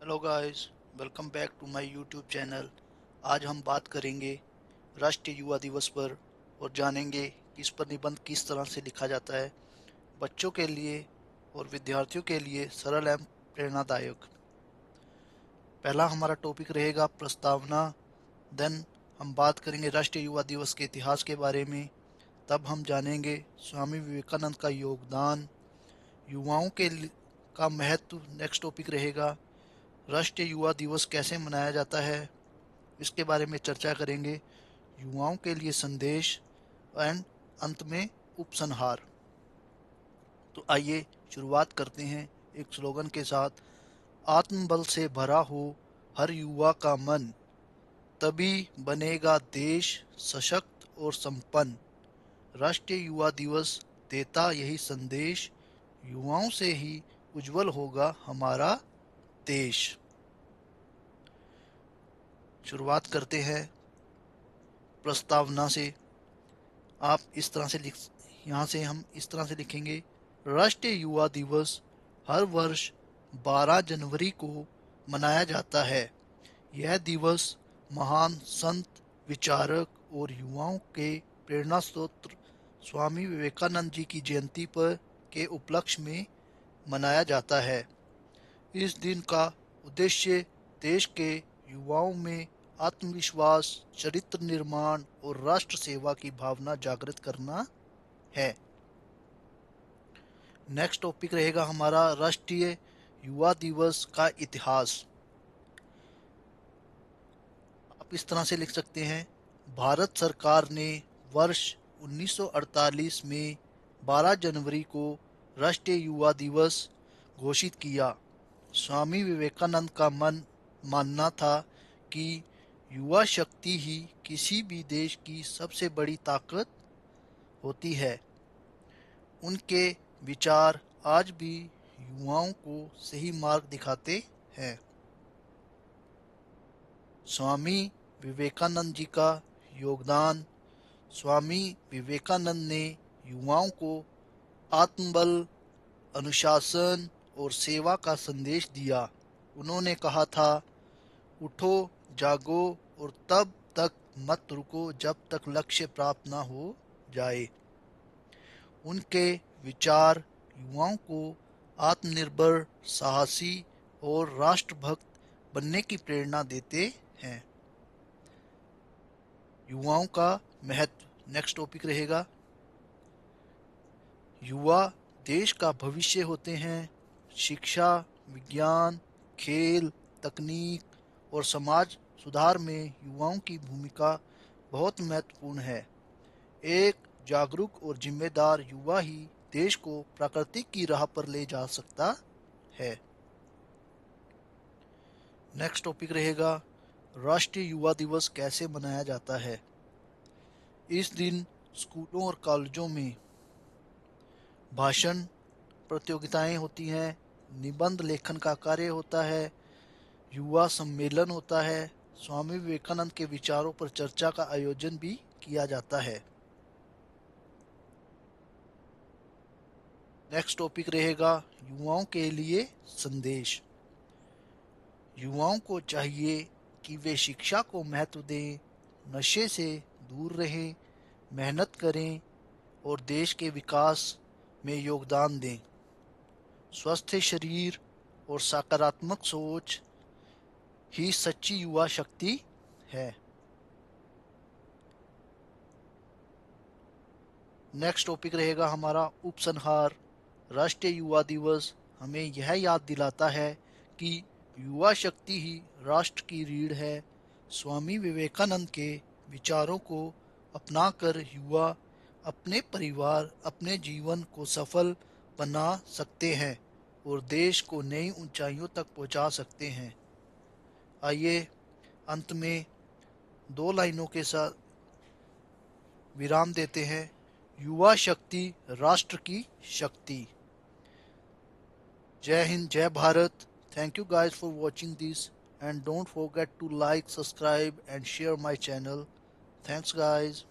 Hello guys, welcome back to my YouTube channel. आज हम बात करेंगे राष्ट्रीय युवा दिवस पर और जानेंगे कि इस पर निबंध किस तरह से लिखा जाता है। बच्चों के लिए और विद्यार्थियों के लिए सरल एवं प्रेरणादायक। पहला हमारा टॉपिक रहेगा प्रस्तावना। देन हम बात करेंगे राष्ट्रीय युवा दिवस के इतिहास के बारे में। तब हम जानेंगे स्वामी विवेकानंद का योगदान, युवाओं का महत्व। नेक्स्ट टॉपिक रहेगा राष्ट्रीय युवा दिवस कैसे मनाया जाता है, इसके बारे में चर्चा करेंगे। युवाओं के लिए संदेश एंड अंत में उपसंहार। तो आइए शुरुआत करते हैं एक स्लोगन के साथ। आत्मबल से भरा हो हर युवा का मन, तभी बनेगा देश सशक्त और संपन्न। राष्ट्रीय युवा दिवस देता यही संदेश, युवाओं से ही उज्जवल होगा हमारा देश। शुरुआत करते हैं प्रस्तावना से। आप इस तरह से लिख यहाँ से हम इस तरह से लिखेंगे। राष्ट्रीय युवा दिवस हर वर्ष 12 जनवरी को मनाया जाता है। यह दिवस महान संत, विचारक और युवाओं के प्रेरणा स्रोत स्वामी विवेकानंद जी की जयंती पर के उपलक्ष्य में मनाया जाता है। इस दिन का उद्देश्य देश के युवाओं में आत्मविश्वास, चरित्र निर्माण और राष्ट्र सेवा की भावना जागृत करना है। नेक्स्ट टॉपिक रहेगा हमारा राष्ट्रीय युवा दिवस का इतिहास। आप इस तरह से लिख सकते हैं। भारत सरकार ने वर्ष 1948 में 12 जनवरी को राष्ट्रीय युवा दिवस घोषित किया। स्वामी विवेकानंद का मानना था कि युवा शक्ति ही किसी भी देश की सबसे बड़ी ताकत होती है। उनके विचार आज भी युवाओं को सही मार्ग दिखाते हैं। स्वामी विवेकानंद जी का योगदान। स्वामी विवेकानंद ने युवाओं को आत्मबल, अनुशासन और सेवा का संदेश दिया। उन्होंने कहा था, उठो, जागो और तब तक मत रुको जब तक लक्ष्य प्राप्त न हो जाए। उनके विचार युवाओं को आत्मनिर्भर, साहसी और राष्ट्रभक्त बनने की प्रेरणा देते हैं। युवाओं का महत्व नेक्स्ट टॉपिक रहेगा। युवा देश का भविष्य होते हैं। शिक्षा, विज्ञान, खेल, तकनीक और समाज सुधार में युवाओं की भूमिका बहुत महत्वपूर्ण है। एक जागरूक और जिम्मेदार युवा ही देश को प्रगति की राह पर ले जा सकता है। नेक्स्ट टॉपिक रहेगा राष्ट्रीय युवा दिवस कैसे मनाया जाता है। इस दिन स्कूलों और कॉलेजों में भाषण प्रतियोगिताएं होती हैं, निबंध लेखन का कार्य होता है, युवा सम्मेलन होता है, स्वामी विवेकानंद के विचारों पर चर्चा का आयोजन भी किया जाता है। नेक्स्ट टॉपिक रहेगा युवाओं के लिए संदेश। युवाओं को चाहिए कि वे शिक्षा को महत्व दें, नशे से दूर रहें, मेहनत करें और देश के विकास में योगदान दें। स्वस्थ शरीर और सकारात्मक सोच ही सच्ची युवा शक्ति है। नेक्स्ट टॉपिक रहेगा हमारा उपसंहार। राष्ट्रीय युवा दिवस हमें यह याद दिलाता है कि युवा शक्ति ही राष्ट्र की रीढ़ है। स्वामी विवेकानंद के विचारों को अपनाकर युवा अपने परिवार, अपने जीवन को सफल बना सकते हैं और देश को नई ऊंचाइयों तक पहुंचा सकते हैं। आइए अंत में दो लाइनों के साथ विराम देते हैं। युवा शक्ति राष्ट्र की शक्ति। जय हिंद, जय Bharat. Thank you guys for watching this, and don't forget to like, subscribe and share my channel. Thanks guys.